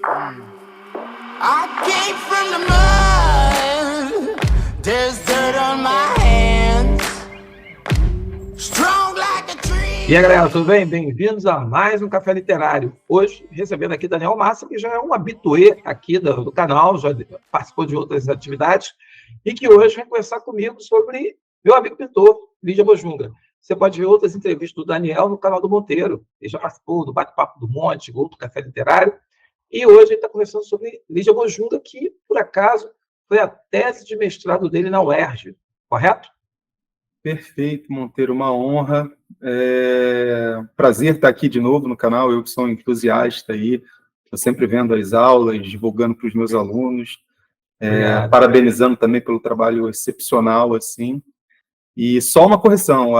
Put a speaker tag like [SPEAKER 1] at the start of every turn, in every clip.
[SPEAKER 1] I came from the mud. There's dirt on my hands. Strong like a tree.
[SPEAKER 2] E aí, galera, tudo bem? Bem-vindos a mais um Café Literário. Hoje, recebendo aqui Daniel Massa, que já é um habitué aqui do canal, já participou de outras atividades, e que hoje vem conversar comigo sobre meu amigo pintor, Lígia Bojunga. Você pode ver outras entrevistas do Daniel no canal do Monteiro. Ele já participou do Bate-Papo do Monte, outro Café Literário. E hoje ele está conversando sobre Lígia Bojunga, que, por acaso, foi a tese de mestrado dele na UERJ, correto?
[SPEAKER 3] Perfeito, Monteiro, uma honra. Prazer estar aqui de novo no canal, eu que sou um entusiasta aí, estou sempre vendo as aulas, divulgando para os meus alunos, parabenizando também pelo trabalho excepcional, assim. E só uma correção,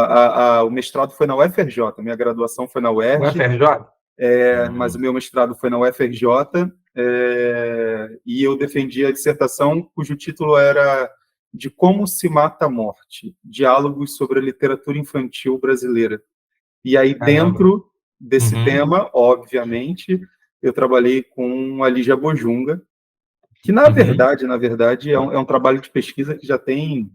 [SPEAKER 3] o mestrado foi na UFRJ, minha graduação foi na UERJ.
[SPEAKER 2] UFRJ?
[SPEAKER 3] Mas o meu mestrado foi na UFRJ, e eu defendi a dissertação cujo título era De Como se Mata a Morte, Diálogos sobre a Literatura Infantil Brasileira. E aí, dentro desse tema, obviamente, eu trabalhei com a Lígia Bojunga, que, na verdade, é um trabalho de pesquisa que já tem,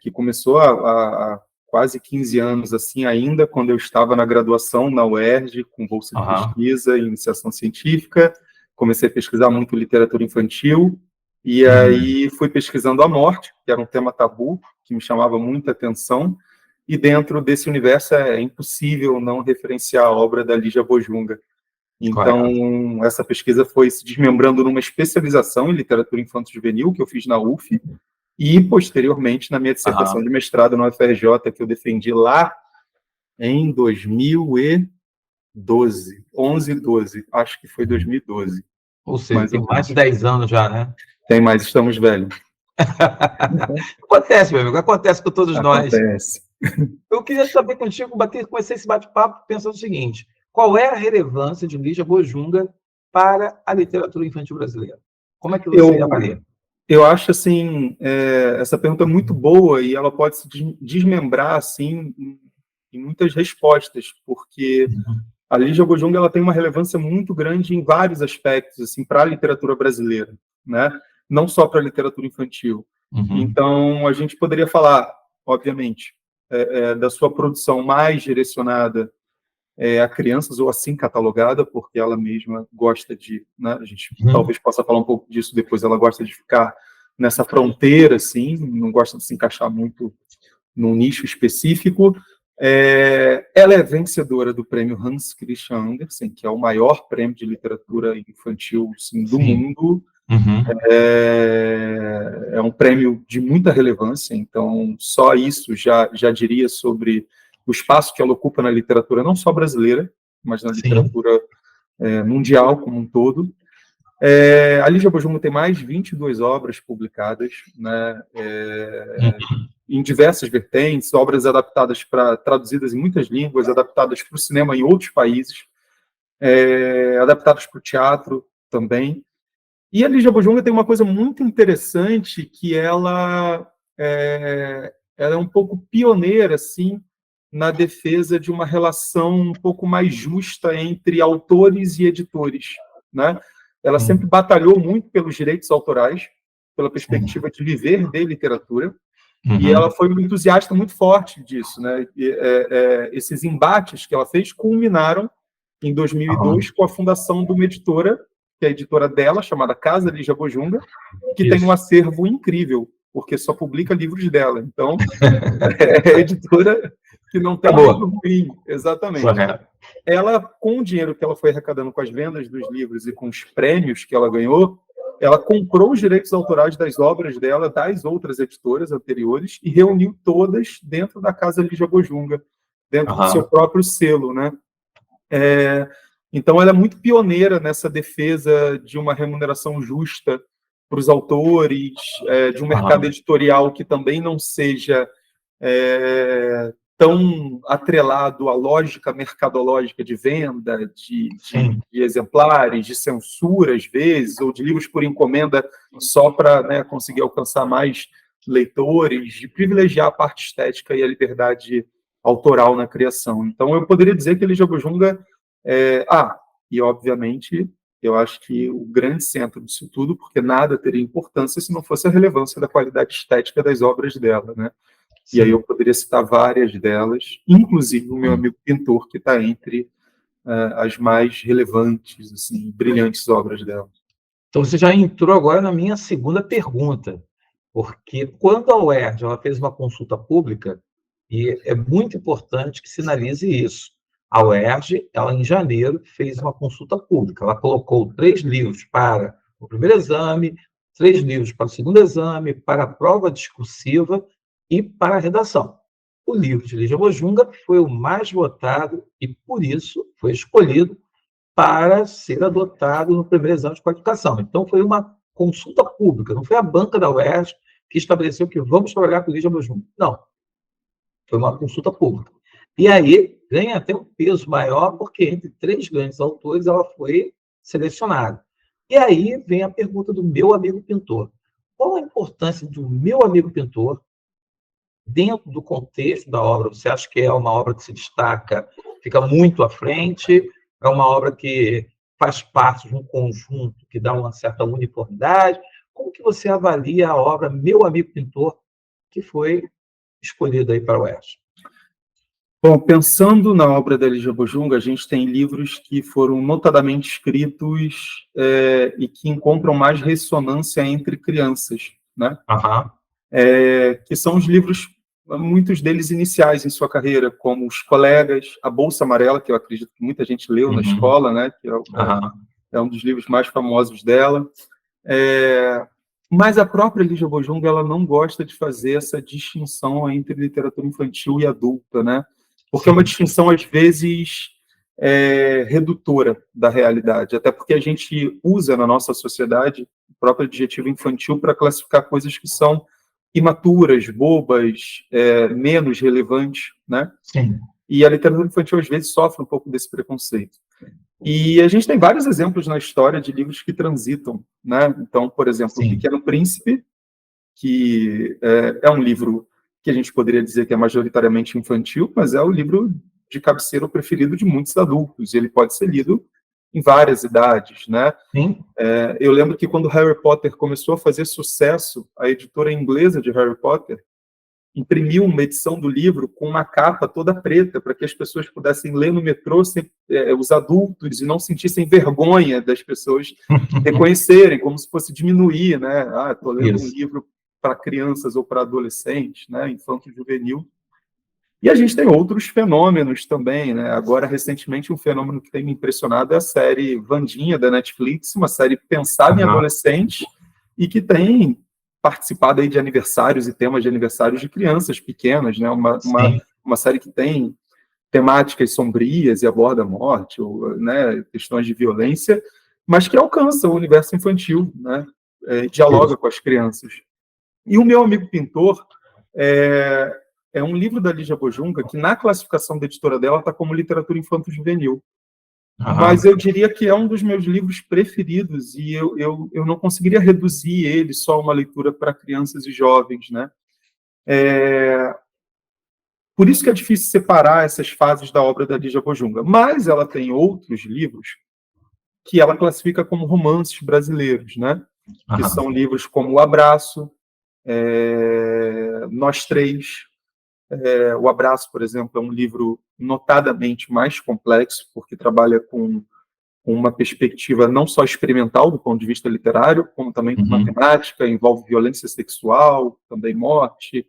[SPEAKER 3] que começou há quase 15 anos, assim, ainda quando eu estava na graduação na UERJ, com bolsa de pesquisa e iniciação científica. Comecei a pesquisar muito literatura infantil, e aí fui pesquisando a morte, que era um tema tabu, que me chamava muita atenção, e dentro desse universo é impossível não referenciar a obra da Lígia Bojunga. Então, essa pesquisa foi se desmembrando numa especialização em literatura infanto-juvenil, que eu fiz na UF, e, posteriormente, na minha dissertação de mestrado na UFRJ, que eu defendi lá em 2012, 12, acho que foi 2012.
[SPEAKER 2] Ou seja, tem mais de 10 anos já, né?
[SPEAKER 3] Tem mais, estamos velhos.
[SPEAKER 2] Acontece, meu amigo, acontece com todos nós.
[SPEAKER 3] Acontece.
[SPEAKER 2] Eu queria saber contigo, comecei esse bate-papo pensando o seguinte: qual é a relevância de Lígia Bojunga para a literatura infantil brasileira? Como é que você avalia?
[SPEAKER 3] Eu acho, assim, essa pergunta é muito boa e ela pode se desmembrar, assim, em muitas respostas, porque a Lígia Bojunga ela tem uma relevância muito grande em vários aspectos, assim, para a literatura brasileira, né? Não só para a literatura infantil. Então, a gente poderia falar, obviamente, da sua produção mais direcionada a crianças, ou assim catalogada, porque ela mesma gosta de, né, a gente talvez possa falar um pouco disso depois, ela gosta de ficar nessa fronteira, assim, não gosta de se encaixar muito num nicho específico. Ela é vencedora do prêmio Hans Christian Andersen, que é o maior prêmio de literatura infantil, assim, do mundo. É um prêmio de muita relevância, então só isso já diria sobre o espaço que ela ocupa na literatura, não só brasileira, mas na literatura mundial como um todo. A Lígia Bojunga tem mais de 22 obras publicadas, né, em diversas vertentes, obras adaptadas traduzidas em muitas línguas, adaptadas para o cinema em outros países, adaptadas para o teatro também. E a Lígia Bojunga tem uma coisa muito interessante, que ela é um pouco pioneira, assim, na defesa de uma relação um pouco mais justa entre autores e editores, né? Ela sempre batalhou muito pelos direitos autorais, pela perspectiva de viver de literatura, e ela foi um entusiasta muito forte disso, né? Esses embates que ela fez culminaram em 2002 com a fundação de uma editora, que é a editora dela, chamada Casa Lígia Bojunga, que tem um acervo incrível, porque só publica livros dela. Então, é a editora que não tem livro ruim. Exatamente. Ela, com o dinheiro que ela foi arrecadando com as vendas dos livros e com os prêmios que ela ganhou, ela comprou os direitos autorais das obras dela, das outras editoras anteriores, e reuniu todas dentro da Casa Lígia Bojunga, dentro do seu próprio selo, né? Então, ela é muito pioneira nessa defesa de uma remuneração justa para os autores, de um mercado editorial que também não seja tão atrelado à lógica mercadológica de venda, de exemplares, de censura, às vezes, ou de livros por encomenda só para, né, conseguir alcançar mais leitores, de privilegiar a parte estética e a liberdade autoral na criação. Então, eu poderia dizer que a Lígia Bojunga e, obviamente, Eu acho que o grande centro disso tudo, porque nada teria importância se não fosse a relevância da qualidade estética das obras dela, né? E aí eu poderia citar várias delas, inclusive o meu amigo pintor, que está entre as mais relevantes, assim, brilhantes obras dela.
[SPEAKER 2] Então, você já entrou agora na minha segunda pergunta, porque quando a UERJ ela fez uma consulta pública, e é muito importante que sinalize isso, a UERJ, ela em janeiro fez uma consulta pública, ela colocou 3 livros para o primeiro exame, 3 livros para o segundo exame, para a prova discursiva e para a redação. O livro de Lígia Bojunga foi o mais votado e, por isso, foi escolhido para ser adotado no primeiro exame de qualificação. Então, foi uma consulta pública, não foi a banca da UERJ que estabeleceu que vamos trabalhar com Lígia Bojunga. Não, foi uma consulta pública. E aí ganha até um peso maior, porque entre 3 grandes autores ela foi selecionada. E aí vem a pergunta do meu amigo pintor. Qual a importância do meu amigo pintor dentro do contexto da obra? Você acha que é uma obra que se destaca, fica muito à frente? É uma obra que faz parte de um conjunto que dá uma certa uniformidade? Como que você avalia a obra Meu Amigo Pintor, que foi escolhida aí para o UERJ?
[SPEAKER 3] Bom, pensando na obra da Lígia Bojunga, a gente tem livros que foram notadamente escritos e que encontram mais ressonância entre crianças, né?
[SPEAKER 2] Aham.
[SPEAKER 3] Que são os livros, muitos deles iniciais em sua carreira, como Os Colegas, A Bolsa Amarela, que eu acredito que muita gente leu na escola, né? Que é um dos livros mais famosos dela. Mas a própria Lígia Bojunga, ela não gosta de fazer essa distinção entre literatura infantil e adulta, né? Porque é uma distinção, às vezes, redutora da realidade, até porque a gente usa na nossa sociedade o próprio adjetivo infantil para classificar coisas que são imaturas, bobas, menos relevantes, né?
[SPEAKER 2] Sim.
[SPEAKER 3] E a literatura infantil, às vezes, sofre um pouco desse preconceito. E a gente tem vários exemplos na história de livros que transitam, né? Então, por exemplo, O Pequeno Príncipe, que é um livro que a gente poderia dizer que é majoritariamente infantil, mas é o livro de cabeceira preferido de muitos adultos. Ele pode ser lido em várias idades, né?
[SPEAKER 2] Sim.
[SPEAKER 3] Eu lembro que quando Harry Potter começou a fazer sucesso, a editora inglesa de Harry Potter imprimiu uma edição do livro com uma capa toda preta para que as pessoas pudessem ler no metrô, os adultos, e não sentissem vergonha das pessoas reconhecerem, como se fosse diminuir, né? Estou lendo um livro para crianças ou para adolescentes, né? Infanto-juvenil. E a gente tem outros fenômenos também, né? Agora, recentemente, um fenômeno que tem me impressionado é a série Wandinha, da Netflix, uma série pensada em adolescentes e que tem participado aí de aniversários e temas de aniversários de crianças pequenas, né? Uma série que tem temáticas sombrias e aborda a morte, ou, né, questões de violência, mas que alcança o universo infantil, né? Dialoga com as crianças. E O Meu Amigo Pintor é um livro da Lígia Bojunga que, na classificação da editora dela, está como literatura infanto-juvenil. Mas eu diria que é um dos meus livros preferidos e eu não conseguiria reduzir ele só a uma leitura para crianças e jovens, né? Por isso que é difícil separar essas fases da obra da Lígia Bojunga. Mas ela tem outros livros que ela classifica como romances brasileiros, né? Que são livros como O Abraço, Nós Três. O Abraço, por exemplo, é um livro notadamente mais complexo, porque trabalha com uma perspectiva não só experimental do ponto de vista literário, como também com matemática, envolve violência sexual, também morte,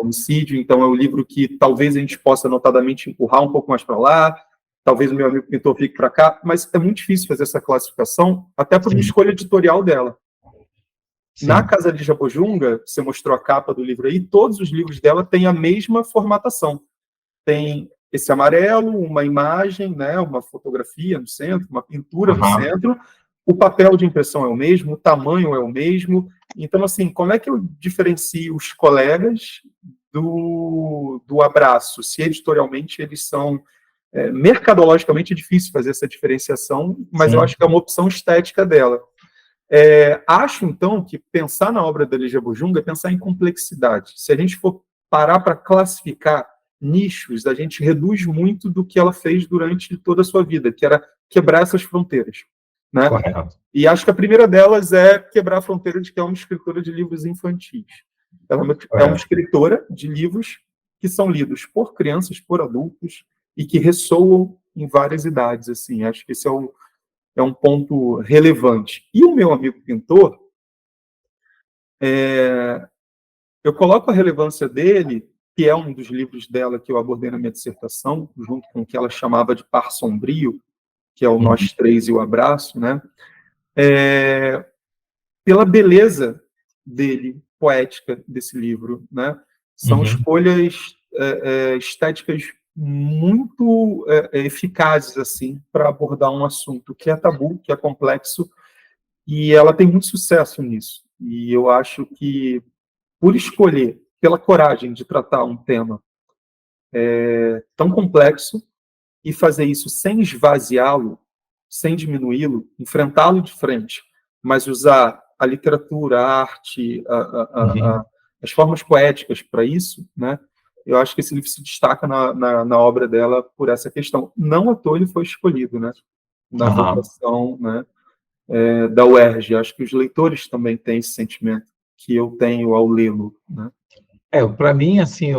[SPEAKER 3] homicídio. Então é um livro que talvez a gente possa notadamente empurrar um pouco mais para lá, talvez o Meu Amigo Pintor fique para cá, mas é muito difícil fazer essa classificação, até por uma escolha editorial dela. Na Casa Lígia Bojunga, você mostrou a capa do livro aí, todos os livros dela têm a mesma formatação. Tem esse amarelo, uma imagem, né, uma fotografia no centro, uma pintura no centro, o papel de impressão é o mesmo, o tamanho é o mesmo. Então, assim, como é que eu diferencio os colegas do Abraço? Se editorialmente eles são... mercadologicamente é difícil fazer essa diferenciação, mas eu acho que é uma opção estética dela. Acho, então, que pensar na obra da Lígia Bojunga é pensar em complexidade. Se a gente for parar para classificar nichos, a gente reduz muito do que ela fez durante toda a sua vida, que era quebrar essas fronteiras. né?
[SPEAKER 2] Correto.
[SPEAKER 3] E acho que a primeira delas é quebrar a fronteira de que é uma escritora de livros infantis. Ela é uma escritora de livros que são lidos por crianças, por adultos, e que ressoam em várias idades. Assim, acho que esse é um ponto relevante. E o meu amigo pintor, eu coloco a relevância dele, que é um dos livros dela que eu abordei na minha dissertação, junto com o que ela chamava de Par Sombrio, que é o Nós Três e o Abraço, né? Pela beleza dele, poética desse livro, né? São escolhas estéticas muito eficazes assim para abordar um assunto que é tabu, que é complexo, e ela tem muito sucesso nisso. E eu acho que, por escolher, pela coragem de tratar um tema tão complexo e fazer isso sem esvaziá-lo, sem diminuí-lo, enfrentá-lo de frente, mas usar a literatura, a arte, as formas poéticas para isso, né? Eu acho que esse livro se destaca na obra dela por essa questão. Não à toa ele foi escolhido, né? Na votação, né? Da UERJ. Acho que os leitores também têm esse sentimento que eu tenho ao lê-lo, né?
[SPEAKER 2] Para mim, assim,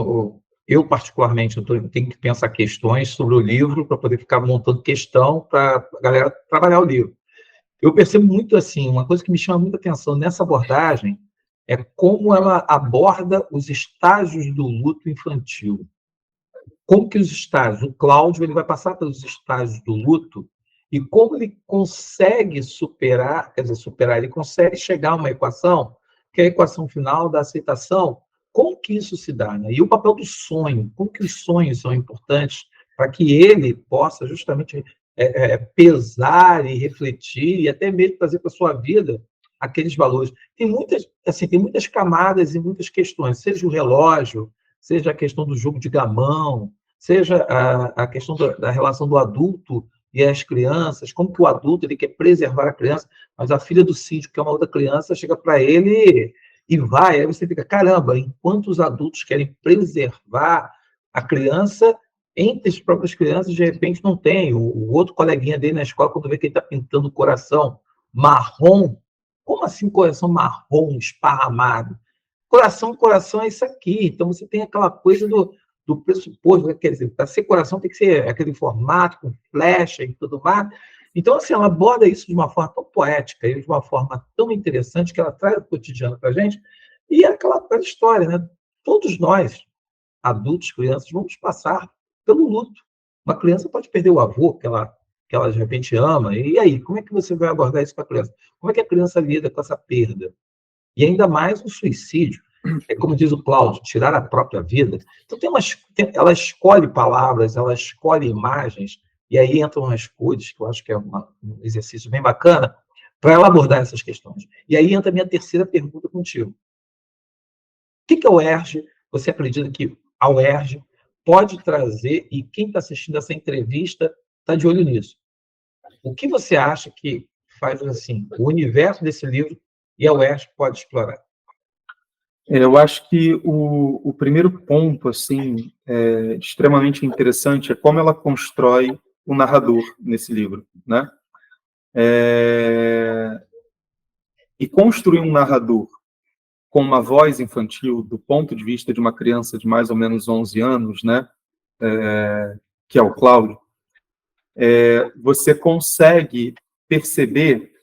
[SPEAKER 2] eu particularmente tenho que pensar questões sobre o livro para poder ficar montando questão para a galera trabalhar o livro. Eu percebo muito assim, uma coisa que me chama muita atenção nessa abordagem é como ela aborda os estágios do luto infantil. Como que os estágios, o Cláudio ele vai passar pelos estágios do luto e como ele consegue superar, ele consegue chegar a uma equação, que é a equação final da aceitação. Como que isso se dá, né? E o papel do sonho, como que os sonhos são importantes para que ele possa justamente pesar e refletir e até mesmo trazer para a sua vida aqueles valores. Tem muitas camadas e muitas questões, seja o relógio, seja a questão do jogo de gamão, seja a questão da relação do adulto e as crianças, como que o adulto ele quer preservar a criança, mas a filha do síndico, que é uma outra criança, chega para ele e vai, aí você fica, caramba, enquanto os adultos querem preservar a criança, entre as próprias crianças, de repente, não tem. O outro coleguinha dele na escola, quando vê que ele está pintando o coração marrom, como assim coração marrom, esparramado? Coração é isso aqui. Então, você tem aquela coisa do pressuposto, quer dizer, para ser coração tem que ser aquele formato, com flecha e tudo mais. Então, assim, ela aborda isso de uma forma tão poética e de uma forma tão interessante que ela traz o cotidiano para a gente. E é aquela história, né? Todos nós, adultos, crianças, vamos passar pelo luto. Uma criança pode perder o avô que ela de repente ama. E aí, como é que você vai abordar isso com a criança? Como é que a criança lida com essa perda? E ainda mais o suicídio. É como diz o Cláudio, tirar a própria vida. Então, ela escolhe palavras, ela escolhe imagens, e aí entram as cores, que eu acho que é um exercício bem bacana, para ela abordar essas questões. E aí entra a minha terceira pergunta contigo. O que é o UERJ? Você acredita que a UERJ pode trazer, e quem está assistindo essa entrevista está de olho nisso. O que você acha que faz assim, o universo desse livro e a UERJ pode explorar?
[SPEAKER 3] Eu acho que o primeiro ponto, assim, extremamente interessante é como ela constrói o narrador nesse livro, né? E construir um narrador com uma voz infantil do ponto de vista de uma criança de mais ou menos 11 anos, né? Que é o Cláudio, você consegue perceber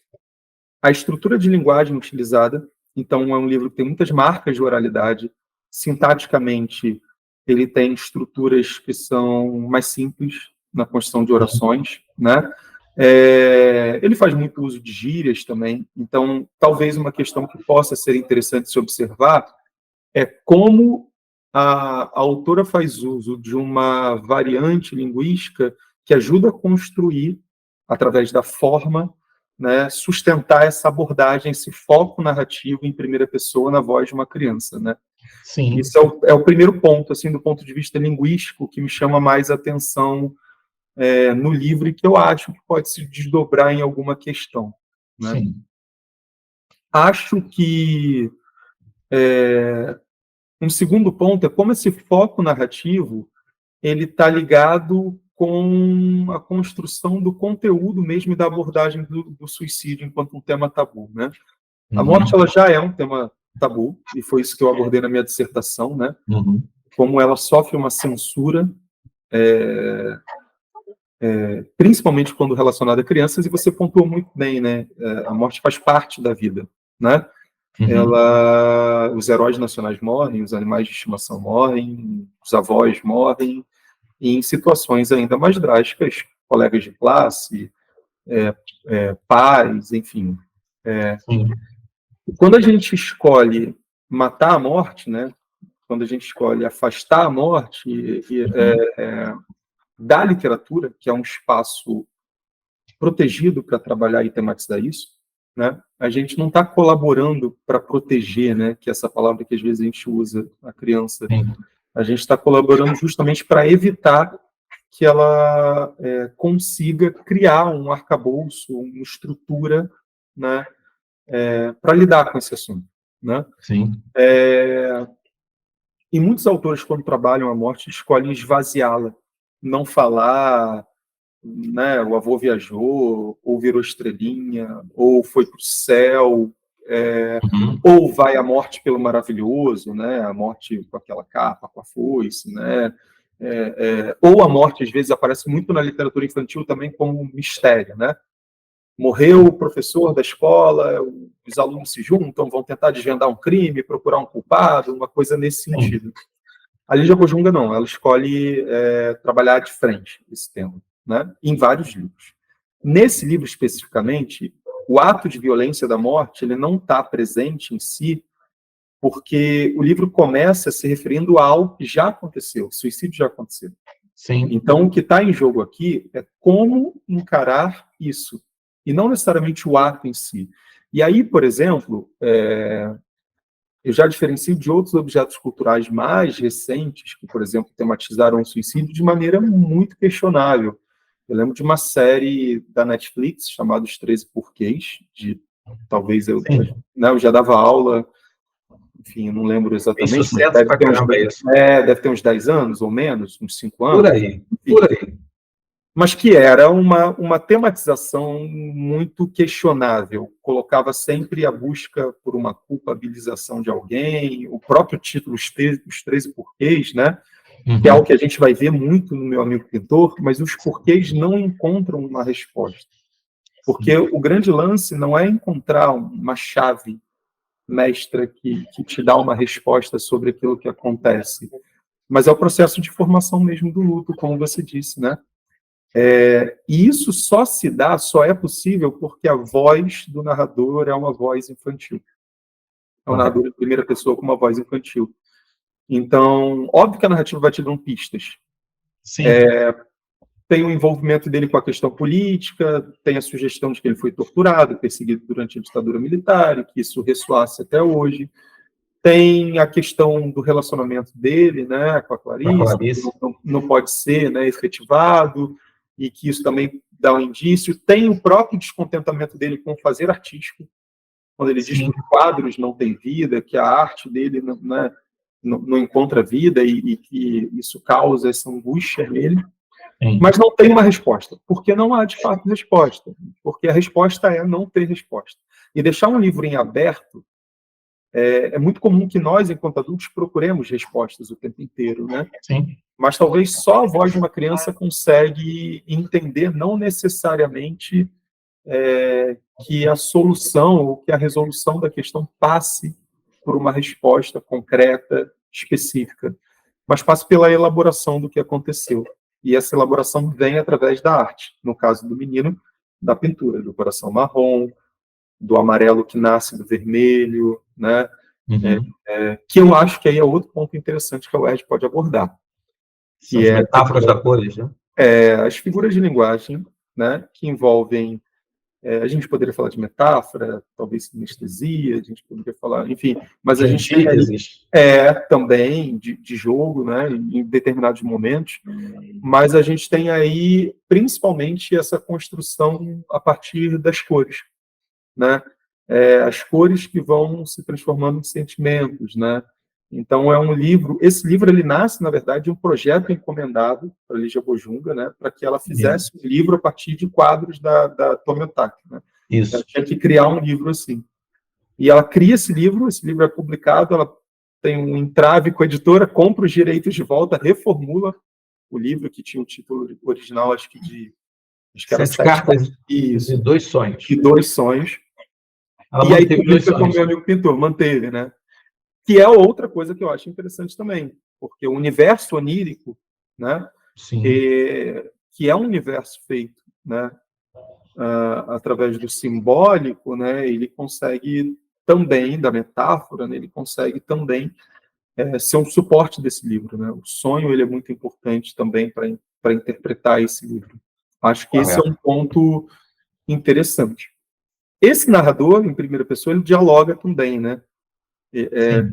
[SPEAKER 3] a estrutura de linguagem utilizada. Então, é um livro que tem muitas marcas de oralidade. Sintaticamente, ele tem estruturas que são mais simples na construção de orações, né? Ele faz muito uso de gírias também. Então, talvez uma questão que possa ser interessante se observar é como a autora faz uso de uma variante linguística que ajuda a construir, através da forma, né, sustentar essa abordagem, esse foco narrativo em primeira pessoa na voz de uma criança, né?
[SPEAKER 2] Sim.
[SPEAKER 3] Isso é o primeiro ponto, assim, do ponto de vista linguístico, que me chama mais atenção no livro e que eu acho que pode se desdobrar em alguma questão, né?
[SPEAKER 2] Sim.
[SPEAKER 3] Acho que um segundo ponto é como esse foco narrativo ele está ligado com a construção do conteúdo mesmo e da abordagem do suicídio enquanto um tema tabu, né? A morte, ela já é um tema tabu, e foi isso que eu abordei na minha dissertação, né? Como ela sofre uma censura, principalmente quando relacionada a crianças, e você pontuou muito bem, né? A morte faz parte da vida, né? Os heróis nacionais morrem, os animais de estimação morrem, os avós morrem, e em situações ainda mais drásticas, colegas de classe, pais, enfim. Quando a gente escolhe matar a morte, né? Quando a gente escolhe afastar a morte da literatura, que é um espaço protegido para trabalhar e tematizar isso, né? A gente não está colaborando para proteger, né? Que é essa palavra que às vezes a gente usa a criança. A gente está colaborando justamente para evitar que ela consiga criar um arcabouço, uma estrutura, né? Para lidar com esse assunto, né? E muitos autores, quando trabalham a morte, escolhem esvaziá-la, não falar, né, o avô viajou, ou virou estrelinha, ou foi para o céu, ou vai a morte pelo maravilhoso, né, a morte com aquela capa, com a foice, né, ou a morte, às vezes, aparece muito na literatura infantil também como um mistério, né? Morreu o professor da escola, os alunos se juntam, vão tentar desvendar um crime, procurar um culpado, uma coisa nesse sentido. A Lígia Bojunga não, ela escolhe trabalhar de frente esse tema, né? Em vários livros. Nesse livro especificamente, o ato de violência da morte ele não está presente em si, porque o livro começa se referindo a algo que já aconteceu, o suicídio já aconteceu. Então, o que está em jogo aqui é como encarar isso, e não necessariamente o ato em si. E aí, por exemplo, eu já diferencio de outros objetos culturais mais recentes, que, por exemplo, tematizaram o suicídio de maneira muito questionável. Eu lembro de uma série da Netflix chamada Os 13 Porquês, talvez eu já dava aula, enfim, não lembro exatamente.
[SPEAKER 2] Tem sucesso pra caramba isso.
[SPEAKER 3] Deve ter uns 10 anos ou menos, uns 5 anos.
[SPEAKER 2] Por aí.
[SPEAKER 3] Mas que era uma tematização muito questionável, colocava sempre a busca por uma culpabilização de alguém, o próprio título, os 13 porquês, né? Que é algo que a gente vai ver muito no Meu Amigo Pintor, mas os porquês não encontram uma resposta. Porque o grande lance não é encontrar uma chave mestra que te dá uma resposta sobre aquilo que acontece, mas é o processo de formação mesmo do luto, como você disse, né? E isso só é possível porque a voz do narrador é uma voz infantil. É um narrador em primeira pessoa com uma voz infantil. Então, óbvio que a narrativa vai te dando pistas. Tem o envolvimento dele com a questão política, tem a sugestão de que ele foi torturado, perseguido durante a ditadura militar, e que isso ressoasse até hoje. Tem a questão do relacionamento dele, né, com a Clarice, que não pode ser, né, efetivado, e que isso também dá um indício. Tem o próprio descontentamento dele com o fazer artístico, quando ele diz que os quadros não têm vida, que a arte dele não encontra vida e que isso causa essa angústia nele. Mas não tem uma resposta, porque não há, de fato, resposta. Porque a resposta é não ter resposta. E deixar um livro em aberto é muito comum que nós, enquanto adultos, procuremos respostas o tempo inteiro, né? Mas talvez só a voz de uma criança consegue entender, não necessariamente que a solução ou que a resolução da questão passe por uma resposta concreta, específica, mas passe pela elaboração do que aconteceu. E essa elaboração vem através da arte. No caso do menino, da pintura, do coração marrom, do amarelo que nasce do vermelho, né? Que eu acho que aí é outro ponto interessante que a UERJ pode abordar.
[SPEAKER 2] Que as metáforas da cores, né?
[SPEAKER 3] As figuras de linguagem, né, que envolvem... a gente poderia falar de metáfora, talvez sinestesia, a gente poderia falar, enfim, mas a gente tem também de jogo, né, em determinados momentos, mas a gente tem aí principalmente essa construção a partir das cores, né? As cores que vão se transformando em sentimentos, né? Então, é um livro... Esse livro, ele nasce, na verdade, de um projeto encomendado para Lígia Bojunga, né, para que ela fizesse um livro a partir de quadros da Tomiotaki, né?
[SPEAKER 2] Isso.
[SPEAKER 3] Ela tinha que criar um livro assim. E ela cria esse livro é publicado, ela tem um entrave com a editora, compra os direitos de volta, reformula o livro, que tinha o título original, acho que era
[SPEAKER 2] Sete cartas
[SPEAKER 3] Isso.
[SPEAKER 2] e 2 sonhos.
[SPEAKER 3] E 2 sonhos.
[SPEAKER 2] Ela
[SPEAKER 3] E aí
[SPEAKER 2] manteve 2
[SPEAKER 3] publica com o
[SPEAKER 2] sonhos.
[SPEAKER 3] meu amigo pintor, manteve, né? Que é outra coisa que eu acho interessante também, porque o universo onírico, né,
[SPEAKER 2] Sim.
[SPEAKER 3] que é um universo feito, né, através do simbólico, né, ele consegue também, da metáfora, né, ele consegue também ser um suporte desse livro, né? O sonho, ele é muito importante também para interpretar esse livro. Acho que esse é um ponto interessante. Esse narrador, em primeira pessoa, ele dialoga também, né?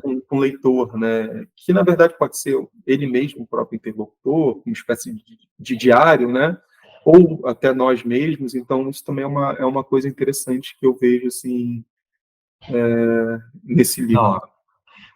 [SPEAKER 3] Com o leitor, né? Que, na verdade, pode ser ele mesmo, o próprio interlocutor, uma espécie de diário, né? Ou até nós mesmos. Então, isso também é uma coisa interessante que eu vejo, assim, nesse livro.
[SPEAKER 2] Não.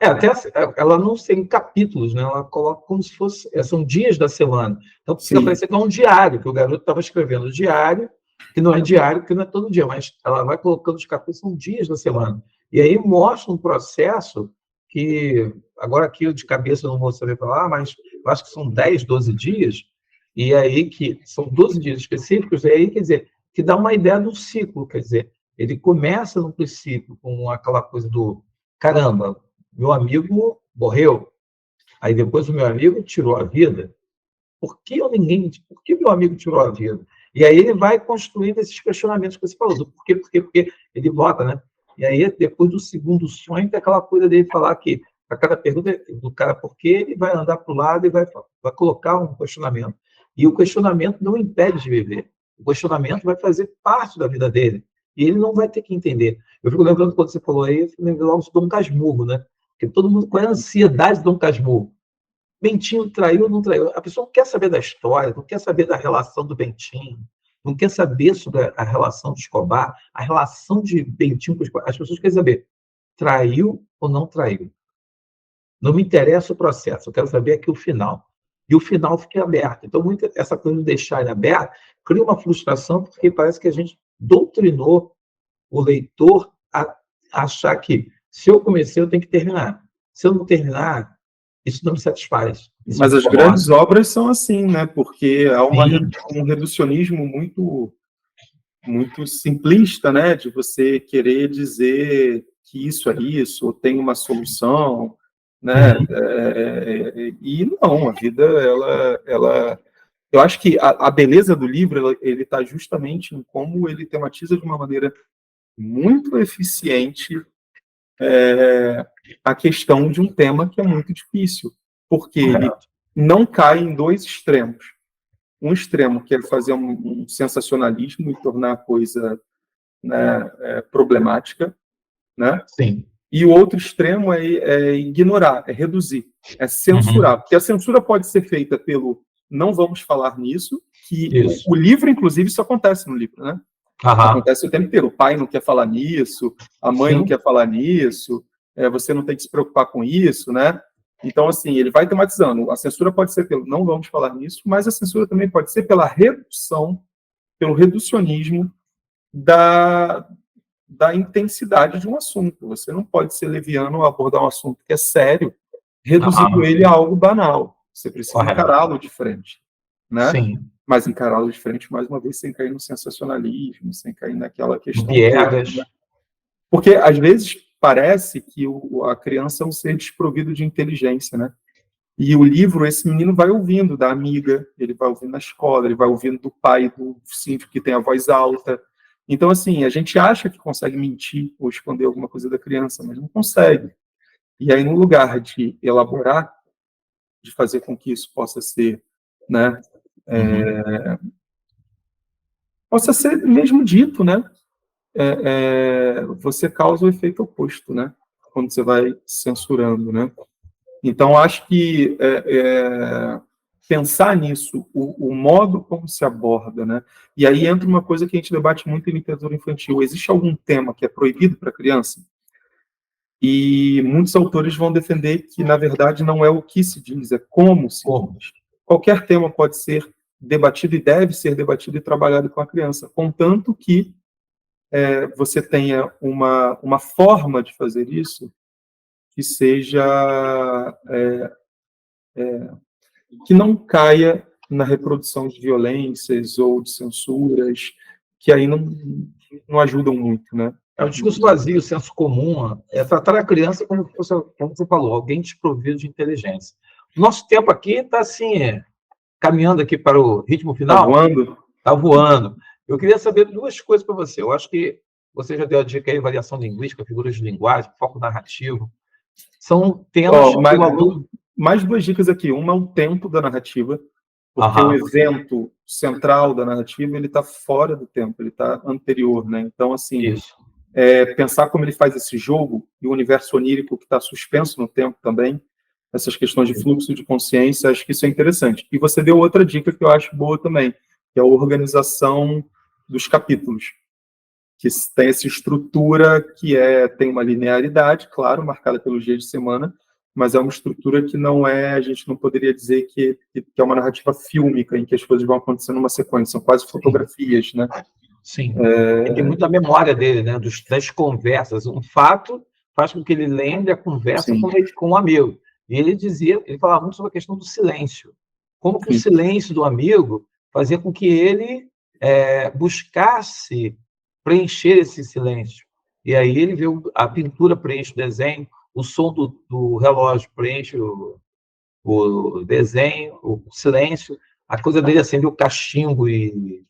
[SPEAKER 2] Até ela não tem capítulos, né? Ela coloca como se fosse... São dias da semana. Então, fica parecendo que é um diário, que o garoto estava escrevendo diário, que não é diário, que não é todo dia, mas ela vai colocando os capítulos, são dias da semana. E aí mostra um processo que, agora aqui eu de cabeça não vou saber falar, mas eu acho que são 10, 12 dias, e aí que são 12 dias específicos, e aí, quer dizer, que dá uma ideia do ciclo, quer dizer, ele começa no princípio com aquela coisa do, caramba, meu amigo morreu, aí depois o meu amigo tirou a vida, por que meu amigo tirou a vida? E aí ele vai construindo esses questionamentos que você falou, do porquê, porque ele vota, né? E aí, depois do segundo sonho, tem aquela coisa dele falar que, a cada pergunta do cara por quê, ele vai andar para o lado e vai colocar um questionamento. E o questionamento não impede de viver. O questionamento vai fazer parte da vida dele. E ele não vai ter que entender. Eu fico lembrando, quando você falou aí, eu lembrei logo de Dom Casmurro, né? Porque todo mundo conhece a ansiedade de Dom Casmurro. Bentinho traiu ou não traiu? A pessoa não quer saber da história, não quer saber da relação do Bentinho, não quer saber sobre a relação de Escobar, a relação de Bentinho com Escobar. As pessoas querem saber, traiu ou não traiu? Não me interessa o processo, eu quero saber aqui o final. E o final fica aberto. Então, essa coisa de deixar ele aberto cria uma frustração, porque parece que a gente doutrinou o leitor a achar que, se eu comecei, eu tenho que terminar. Se eu não terminar, isso não me satisfaz.
[SPEAKER 3] Mas as grandes obras são assim, né? Porque há um reducionismo muito simplista, né? De você querer dizer que isso é isso, ou tem uma solução, né? E não, a vida, ela... Eu acho que a beleza do livro, ele está justamente em como ele tematiza de uma maneira muito eficiente a questão de um tema que é muito difícil, porque ele não cai em 2 extremos. Um extremo que é fazer um sensacionalismo e tornar a coisa, né, problemática, né?
[SPEAKER 2] Sim.
[SPEAKER 3] E o outro extremo é ignorar, é reduzir, é censurar. Porque a censura pode ser feita pelo não vamos falar nisso, que o livro, inclusive, isso acontece no livro, né? Acontece o tempo inteiro. O pai não quer falar nisso, a mãe não quer falar nisso, você não tem que se preocupar com isso, né? Então, assim, ele vai tematizando. A censura pode ser pelo não vamos falar nisso, mas a censura também pode ser pela redução, pelo reducionismo da intensidade de um assunto. Você não pode ser leviano ao abordar um assunto que é sério, reduzindo ele a algo banal. Você precisa encará-lo de frente, né?
[SPEAKER 2] Sim.
[SPEAKER 3] Mas encará-lo de frente, mais uma vez, sem cair no sensacionalismo, sem cair naquela questão...
[SPEAKER 2] Piegas.
[SPEAKER 3] Porque, às vezes, parece que a criança é um ser desprovido de inteligência, né? E o livro, esse menino vai ouvindo da amiga, ele vai ouvindo na escola, ele vai ouvindo do pai, do síndico que tem a voz alta. Então, assim, a gente acha que consegue mentir ou esconder alguma coisa da criança, mas não consegue. E aí, no lugar de elaborar, de fazer com que isso possa ser, né, possa ser mesmo dito, né? Você causa o efeito oposto, né? Quando você vai censurando, né? Então, acho que pensar nisso, o modo como se aborda, né? E aí entra uma coisa que a gente debate muito em literatura infantil. Existe algum tema que é proibido para criança? E muitos autores vão defender que, na verdade, não é o que se diz, é como se diz. Qualquer tema pode ser debatido e deve ser debatido e trabalhado com a criança, contanto que você tenha uma forma de fazer isso que seja que não caia na reprodução de violências ou de censuras, que aí não ajudam muito, né?
[SPEAKER 2] É um discurso vazio, senso comum, é tratar a criança como você falou, alguém desprovido de inteligência. Nosso tempo aqui está assim, caminhando aqui para o ritmo
[SPEAKER 3] Tá
[SPEAKER 2] final,
[SPEAKER 3] voando?
[SPEAKER 2] está voando. Eu queria saber duas coisas para você. Eu acho que você já deu a dica aí, variação linguística, figuras de linguagem, foco narrativo. São temas
[SPEAKER 3] Ó,
[SPEAKER 2] que o aluno...
[SPEAKER 3] mais duas dicas aqui. Uma é o tempo da narrativa, porque o
[SPEAKER 2] Aham,
[SPEAKER 3] evento central da narrativa ele está fora do tempo, ele está anterior, né? Então, assim,
[SPEAKER 2] isso.
[SPEAKER 3] pensar como ele faz esse jogo e o universo onírico que está suspenso no tempo também, essas questões de fluxo de consciência, acho que isso é interessante. E você deu outra dica que eu acho boa também, que é a organização dos capítulos, que tem essa estrutura que tem uma linearidade, claro, marcada pelos dias de semana, mas é uma estrutura que não a gente não poderia dizer que é uma narrativa fílmica, em que as coisas vão acontecendo numa sequência, são quase fotografias, né?
[SPEAKER 2] Sim. E tem muita memória dele, né? Das conversas. Um fato faz com que ele lembre a conversa
[SPEAKER 3] Sim.
[SPEAKER 2] com um amigo. E ele falava muito sobre a questão do silêncio. Como que o
[SPEAKER 3] Sim.
[SPEAKER 2] silêncio do amigo fazia com que ele buscasse preencher esse silêncio. E aí ele vê a pintura preenche o desenho, o som do relógio preenche o desenho, o silêncio, a coisa dele acende o cachimbo e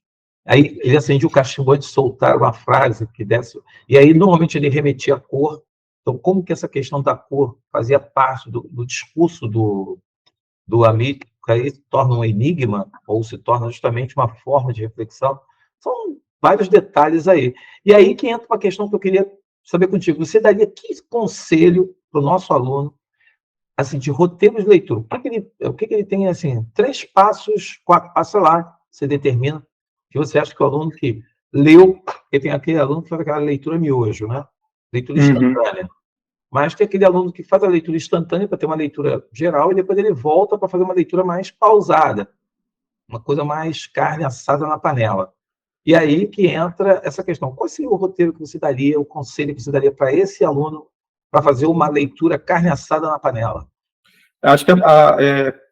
[SPEAKER 2] aí ele acendia o cachimbo antes de soltar uma frase que desse. E aí, normalmente, ele remetia à cor. Então, como que essa questão da cor fazia parte do discurso do amigo, que aí se torna um enigma, ou se torna justamente uma forma de reflexão? São vários detalhes aí. E aí que entra uma questão que eu queria saber contigo. Você daria que conselho para o nosso aluno, assim, de roteiro de leitura? O que ele tem, assim, 3 passos, 4 passos, sei lá, você determina, que você acha que o aluno que leu, porque tem aquele aluno que faz aquela leitura miojo, né? Leitura instantânea. Mas tem aquele aluno que faz a leitura instantânea para ter uma leitura geral e depois ele volta para fazer uma leitura mais pausada, uma coisa mais carne assada na panela. E aí que entra essa questão. Qual seria o roteiro que você daria, o conselho que você daria para esse aluno para fazer uma leitura carne assada na panela?
[SPEAKER 3] Acho que,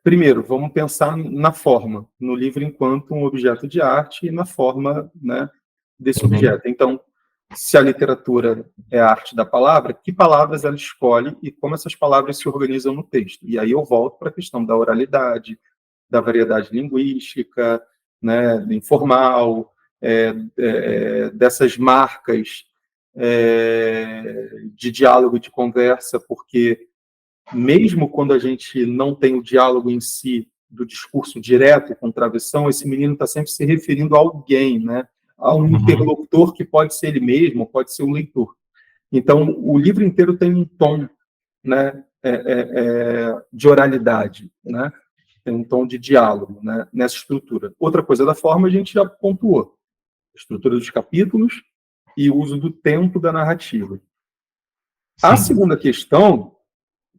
[SPEAKER 3] primeiro, vamos pensar na forma, no livro enquanto um objeto de arte e na forma, né, desse objeto. Então, se a literatura é a arte da palavra, que palavras ela escolhe e como essas palavras se organizam no texto. E aí eu volto para a questão da oralidade, da variedade linguística, né, informal, dessas marcas de diálogo e de conversa, porque mesmo quando a gente não tem o diálogo em si do discurso direto com travessão, esse menino está sempre se referindo a alguém, né? A um interlocutor que pode ser ele mesmo, pode ser o leitor. Então, o livro inteiro tem um tom, né, de oralidade, né? Tem um tom de diálogo, né, nessa estrutura. Outra coisa da forma a gente já pontuou. A estrutura dos capítulos e o uso do tempo da narrativa.
[SPEAKER 2] Sim.
[SPEAKER 3] A segunda questão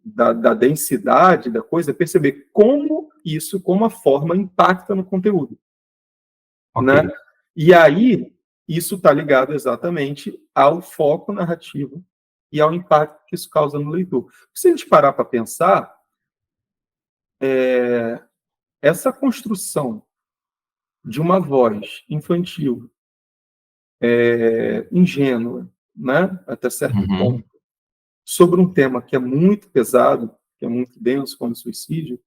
[SPEAKER 3] da densidade da coisa é perceber como a forma impacta no conteúdo.
[SPEAKER 2] Okay.
[SPEAKER 3] Né? E aí, isso está ligado exatamente ao foco narrativo e ao impacto que isso causa no leitor. Se a gente parar para pensar, essa construção de uma voz infantil, ingênua, né? Até certo ponto, sobre um tema que é muito pesado, que é muito denso, como o suicídio,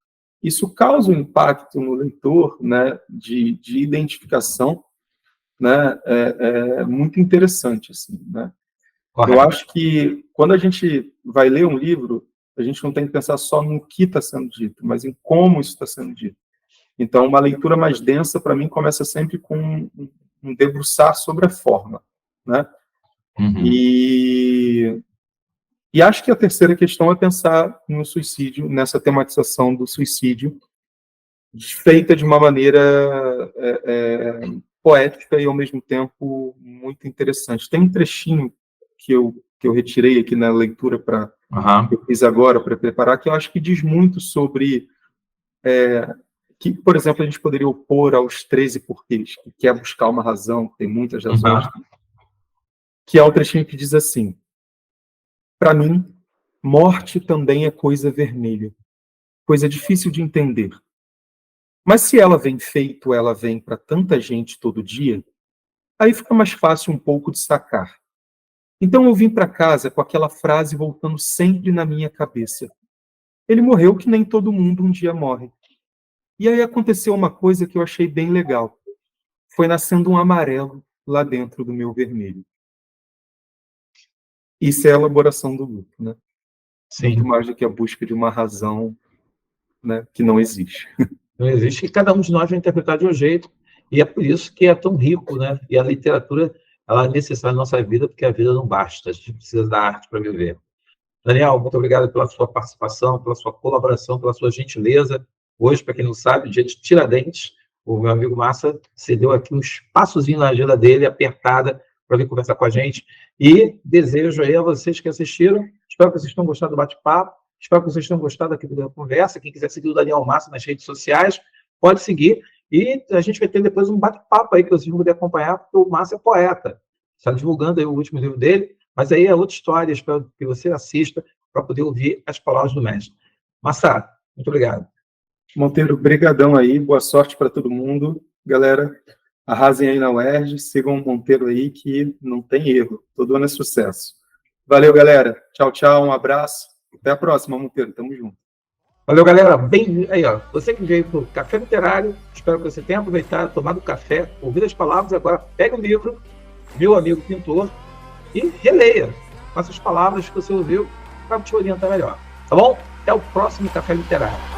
[SPEAKER 3] isso causa um impacto no leitor, né, de identificação, né, muito interessante, assim, né? Eu acho que quando a gente vai ler um livro, a gente não tem que pensar só no que está sendo dito, mas em como isso está sendo dito. Então, uma leitura mais densa, para mim, começa sempre com um debruçar sobre a forma, né? E acho que a terceira questão é pensar no suicídio, nessa tematização do suicídio, feita de uma maneira poética e, ao mesmo tempo, muito interessante. Tem um trechinho que eu que eu retirei aqui na leitura
[SPEAKER 2] Aham.
[SPEAKER 3] que eu fiz agora para preparar, que eu acho que diz muito sobre que, por exemplo, a gente poderia opor aos 13 porquês, que quer buscar uma razão, tem muitas razões, que é o trechinho que diz assim: para mim, morte também é coisa vermelha, coisa difícil de entender. Mas se ela vem feito, ela vem para tanta gente todo dia, aí fica mais fácil um pouco de sacar. Então eu vim para casa com aquela frase voltando sempre na minha cabeça. Ele morreu que nem todo mundo um dia morre. E aí aconteceu uma coisa que eu achei bem legal. Foi nascendo um amarelo lá dentro do meu vermelho. Isso é a elaboração do luto, né?
[SPEAKER 2] Sim.
[SPEAKER 3] Muito mais do que a busca de uma razão, né, que não existe.
[SPEAKER 2] Não existe, e cada um de nós vai interpretar de um jeito, e é por isso que é tão rico, né? E a literatura, ela é necessária na nossa vida, porque a vida não basta, a gente precisa da arte para viver. Daniel, muito obrigado pela sua participação, pela sua colaboração, pela sua gentileza. Hoje, para quem não sabe, dia de Tiradentes, o meu amigo Massa cedeu aqui um espaçozinho na agenda dele, apertada, para vir conversar com a gente. E desejo aí a vocês que assistiram, espero que vocês tenham gostado do bate-papo, espero que vocês tenham gostado aqui da conversa. Quem quiser seguir o Daniel Massa nas redes sociais, pode seguir. E a gente vai ter depois um bate-papo aí que vocês vão poder acompanhar, porque o Massa é poeta. Está divulgando aí o último livro dele, mas aí é outra história, espero que você assista para poder ouvir as palavras do mestre. Massa, muito obrigado.
[SPEAKER 3] Monteiro, brigadão aí, boa sorte para todo mundo. Galera, arrasem aí na UERJ, sigam o Monteiro aí que não tem erro, todo ano é sucesso. Valeu, galera. Tchau, tchau, um abraço. Até a próxima, Monteiro, tamo junto.
[SPEAKER 2] Valeu, galera. Bem aí, ó. Você que veio para o Café Literário, espero que você tenha aproveitado, tomado café, ouvido as palavras, agora pega o livro, meu amigo pintor, e releia. Faça as palavras que você ouviu para te orientar melhor. Tá bom? Até o próximo Café Literário.